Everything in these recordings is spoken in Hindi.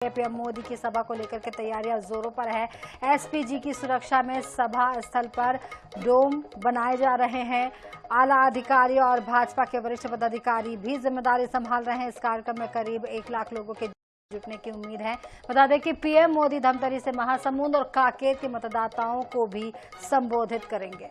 पीएम मोदी की सभा को लेकर के तैयारियां जोरों पर है। एसपीजी की सुरक्षा में सभा स्थल पर डोम बनाए जा रहे हैं। आला अधिकारी और भाजपा के वरिष्ठ पदाधिकारी भी जिम्मेदारी संभाल रहे हैं। इस कार्यक्रम में करीब 1 लाख लोगों के जुटने की उम्मीद है। बता दें कि पीएम मोदी धमतरी से महासमुंद और कांकेर के मतदाताओं को भी संबोधित करेंगे।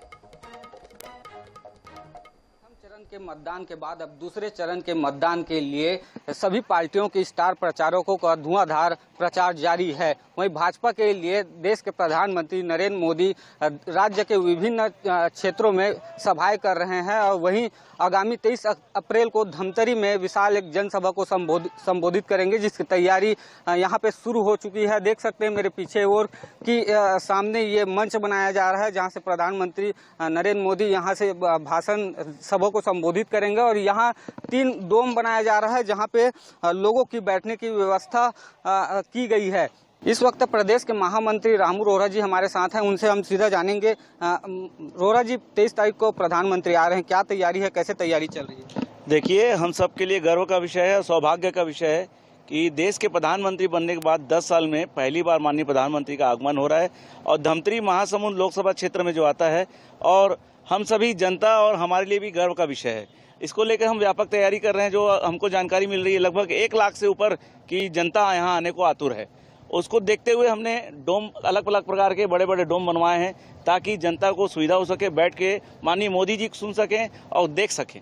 चरण के मतदान के बाद अब दूसरे चरण के मतदान के लिए सभी पार्टियों के स्टार प्रचारकों का धुआंधार प्रचार जारी है। वहीं भाजपा के लिए देश के प्रधानमंत्री नरेंद्र मोदी राज्य के विभिन्न क्षेत्रों में सभाएं कर रहे हैं और वहीं आगामी 23 अप्रैल को धमतरी में विशाल एक जनसभा को संबोधित करेंगे, जिसकी तैयारी यहां पे शुरू हो चुकी है। देख सकते हैं मेरे पीछे और कि सामने ये मंच बनाया जा रहा है जहां से प्रधानमंत्री नरेंद्र मोदी यहां से भाषण सभा को संबोधित करेंगे और यहाँ 3 डोम बनाया जा रहा है जहां पे लोगों की बैठने की व्यवस्था की गई है। इस वक्त प्रदेश के महामंत्री रामू रोहरा जी हमारे साथ हैं, उनसे हम सीधा जानेंगे। रोहरा जी, 23 तारीख को प्रधानमंत्री आ रहे हैं, क्या तैयारी है, कैसे तैयारी चल रही है? देखिए, हम सबके लिए गर्व का विषय है, सौभाग्य का विषय है कि देश के प्रधानमंत्री बनने के बाद 10 साल में पहली बार माननीय प्रधानमंत्री का आगमन हो रहा है और धमतरी महासमुंद लोकसभा क्षेत्र में जो आता है और हम सभी जनता और हमारे लिए भी गर्व का विषय है। इसको लेकर हम व्यापक तैयारी कर रहे हैं। जो हमको जानकारी मिल रही है, लगभग 1 लाख से ऊपर की जनता यहाँ आने को आतुर है। उसको देखते हुए हमने डोम अलग अलग प्रकार के बड़े बड़े डोम बनवाए हैं ताकि जनता को सुविधा हो सके, बैठ के माननीय मोदी जी को सुन सकें और देख सकें।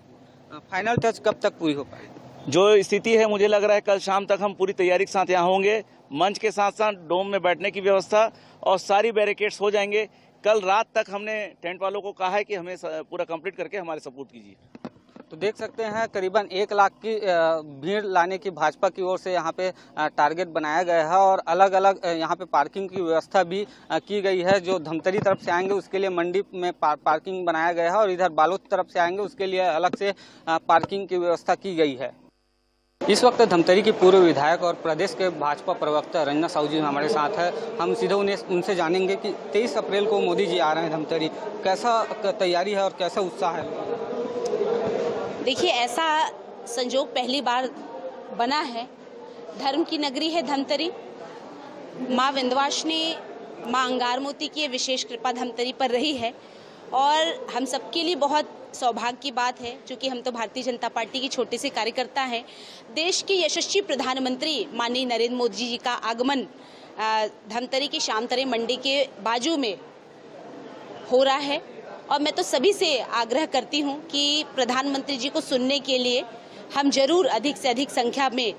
फाइनल टच कब तक पूरी हो पाएगी? जो स्थिति है, मुझे लग रहा है कल शाम तक हम पूरी तैयारी के साथ यहाँ होंगे। मंच के साथ साथ डोम में बैठने की व्यवस्था और सारी बैरिकेड्स हो जाएंगे। कल रात तक हमने टेंट वालों को कहा है कि हमें पूरा कंप्लीट करके हमारे सपोर्ट कीजिए। तो देख सकते हैं करीबन 1 लाख की भीड़ लाने की भाजपा की ओर से यहाँ पे टारगेट बनाया गया है और अलग अलग यहाँ पे पार्किंग की व्यवस्था भी की गई है। जो धमतरी तरफ से आएंगे उसके लिए मंडी में पार्किंग बनाया गया है और इधर बालोद तरफ से आएंगे उसके लिए अलग से पार्किंग की व्यवस्था की गई है। इस वक्त धमतरी की पूर्व विधायक और प्रदेश के भाजपा प्रवक्ता रंजना साहू जी हमारे साथ है। हम सीधे उनसे जानेंगे कि 23 अप्रैल को मोदी जी आ रहे हैं धमतरी, कैसा तैयारी है और कैसा उत्साह है? देखिए, ऐसा संजोग पहली बार बना है। धर्म की नगरी है धमतरी। माँ विंध्यवासिनी, माँ अंगारमोती की विशेष कृपा धमतरी पर रही है और हम सबके लिए बहुत सौभाग्य की बात है, क्योंकि हम तो भारतीय जनता पार्टी की छोटे से कार्यकर्ता हैं। देश के यशस्वी प्रधानमंत्री माननीय नरेंद्र मोदी जी का आगमन धमतरी की श्यामतरे मंडी के बाजू में हो रहा है और मैं तो सभी से आग्रह करती हूं कि प्रधानमंत्री जी को सुनने के लिए हम जरूर अधिक से अधिक संख्या में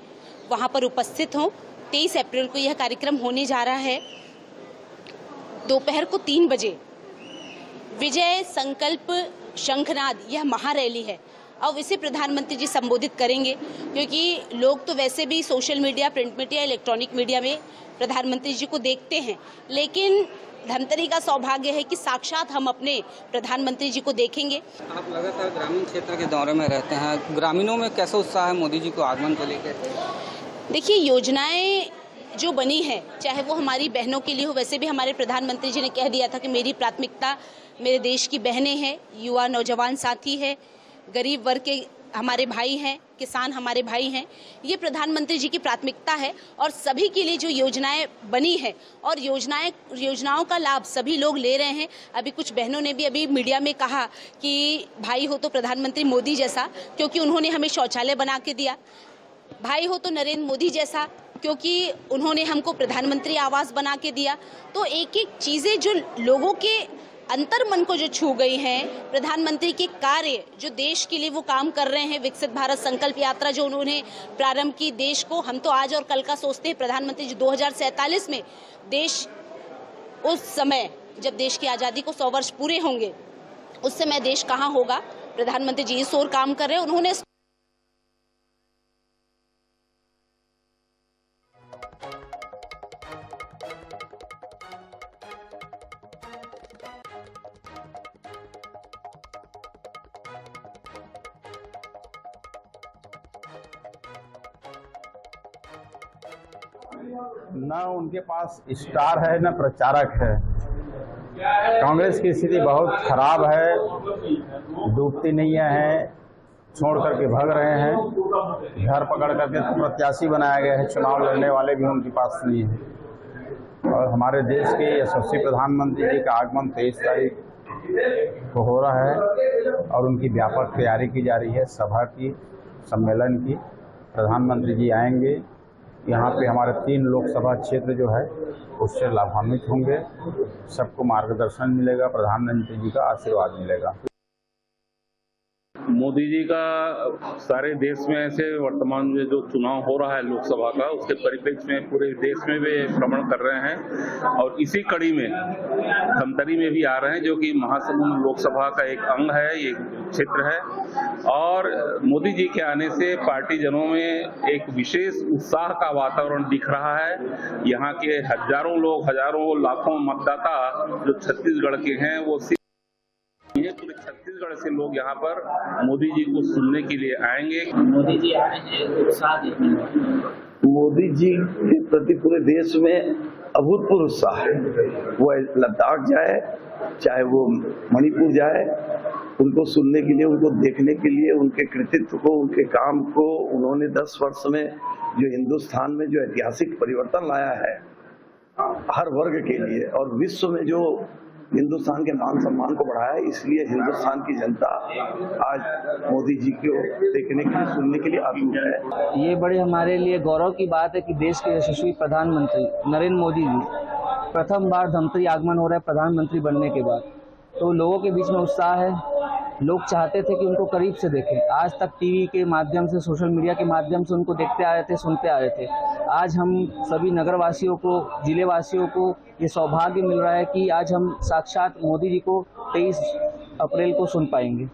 वहां पर उपस्थित हों। 23 अप्रैल को यह कार्यक्रम होने जा रहा है। दोपहर को 3 बजे विजय संकल्प शंखनाद यह महारैली है और इसे प्रधानमंत्री जी संबोधित करेंगे, क्योंकि लोग तो वैसे भी social media, print media, electronic media में प्रधानमंत्री जी को देखते हैं, लेकिन धमतरी का सौभाग्य है कि साक्षात हम अपने प्रधानमंत्री जी को देखेंगे। आप लगातार ग्रामीण क्षेत्र के दौरे में रहते हैं, ग्रामीणों में कैसा उत्साह है मोदी जी को आगमन को लेकर? देखिए, योजनाएं जो बनी है, चाहे वो हमारी बहनों के लिए हो, वैसे भी हमारे प्रधानमंत्री जी ने कह दिया था कि मेरी प्राथमिकता मेरे देश की बहनें हैं, युवा नौजवान साथी है, गरीब वर्ग के हमारे भाई हैं, किसान हमारे भाई हैं। ये प्रधानमंत्री जी की प्राथमिकता है और सभी के लिए जो योजनाएं बनी है और योजनाओं का लाभ सभी लोग ले रहे हैं। अभी कुछ बहनों ने भी अभी मीडिया में कहा कि भाई हो तो प्रधानमंत्री मोदी जैसा, क्योंकि उन्होंने हमें शौचालय बना के दिया। भाई हो तो नरेंद्र मोदी जैसा, क्योंकि उन्होंने हमको प्रधानमंत्री आवास बना के दिया। तो एक एक चीज़ें जो लोगों के अंतर मन को जो छू गई हैं, प्रधानमंत्री के कार्य जो देश के लिए वो काम कर रहे हैं, विकसित भारत संकल्प यात्रा जो उन्होंने प्रारंभ की देश को, हम तो आज और कल का सोचते हैं। प्रधानमंत्री जी 2047 में देश, उस समय जब देश की आज़ादी को 100 वर्ष पूरे होंगे, उस समय देश कहाँ होगा, प्रधानमंत्री जी इस ओर काम कर रहे हैं। उन्होंने न उनके पास स्टार है न प्रचारक है। कांग्रेस की स्थिति बहुत खराब है, डूबती नहीं है। छोड़ करके भाग रहे हैं, घर पकड़ करके प्रत्याशी बनाया गया है, चुनाव लड़ने वाले भी उनके पास नहीं है। और हमारे देश के यशस्वी प्रधानमंत्री जी का आगमन 23 तारीख को हो रहा है और उनकी व्यापक तैयारी की जा रही है, सभा की, सम्मेलन की। प्रधानमंत्री जी आएंगे, यहाँ पे हमारे 3 लोकसभा क्षेत्र जो है उससे लाभान्वित होंगे, सबको मार्गदर्शन मिलेगा, प्रधानमंत्री जी का आशीर्वाद मिलेगा। मोदी जी का सारे देश में ऐसे वर्तमान में जो चुनाव हो रहा है लोकसभा का, उसके परिप्रेक्ष्य में पूरे देश में वे भ्रमण कर रहे हैं और इसी कड़ी में धमतरी में भी आ रहे हैं, जो कि महासमुंद लोकसभा का एक अंग है, ये क्षेत्र है। और मोदी जी के आने से पार्टी जनों में एक विशेष उत्साह का वातावरण दिख रहा है। यहाँ के हजारों लोग, हजारों लाखों मतदाता जो छत्तीसगढ़ के हैं, वो ये पूरे छत्तीसगढ़ से लोग यहाँ पर मोदी जी को सुनने के लिए आएंगे। मोदी जी आ रहे हैं, उत्साह देखने में। मोदी जी के प्रति पूरे देश में अभूतपूर्व उत्साह है। वो लद्दाख जाए, चाहे वो मणिपुर जाए, उनको सुनने के लिए, उनको देखने के लिए, उनके कृतित्व को, उनके काम को, उन्होंने 10 वर्ष में जो हिंदुस्तान में जो ऐतिहासिक परिवर्तन लाया है हर वर्ग के लिए, और विश्व में जो हिंदुस्तान के मान सम्मान को बढ़ाया है, इसलिए हिंदुस्तान की जनता आज मोदी जी को देखने के लिए, सुनने के लिए आतुर है। ये बड़े हमारे लिए गौरव की बात है कि देश के यशस्वी प्रधानमंत्री नरेंद्र मोदी जी प्रथम बार धमतरी आगमन हो रहा है प्रधानमंत्री बनने के बाद, तो लोगों के बीच में उत्साह है। लोग चाहते थे कि उनको करीब से देखें, आज तक टीवी के माध्यम से, सोशल मीडिया के माध्यम से उनको देखते आ रहे थे, सुनते आ रहे थे। आज हम सभी नगरवासियों को, जिले वासियों को ये सौभाग्य मिल रहा है कि आज हम साक्षात मोदी जी को 23 अप्रैल को सुन पाएंगे।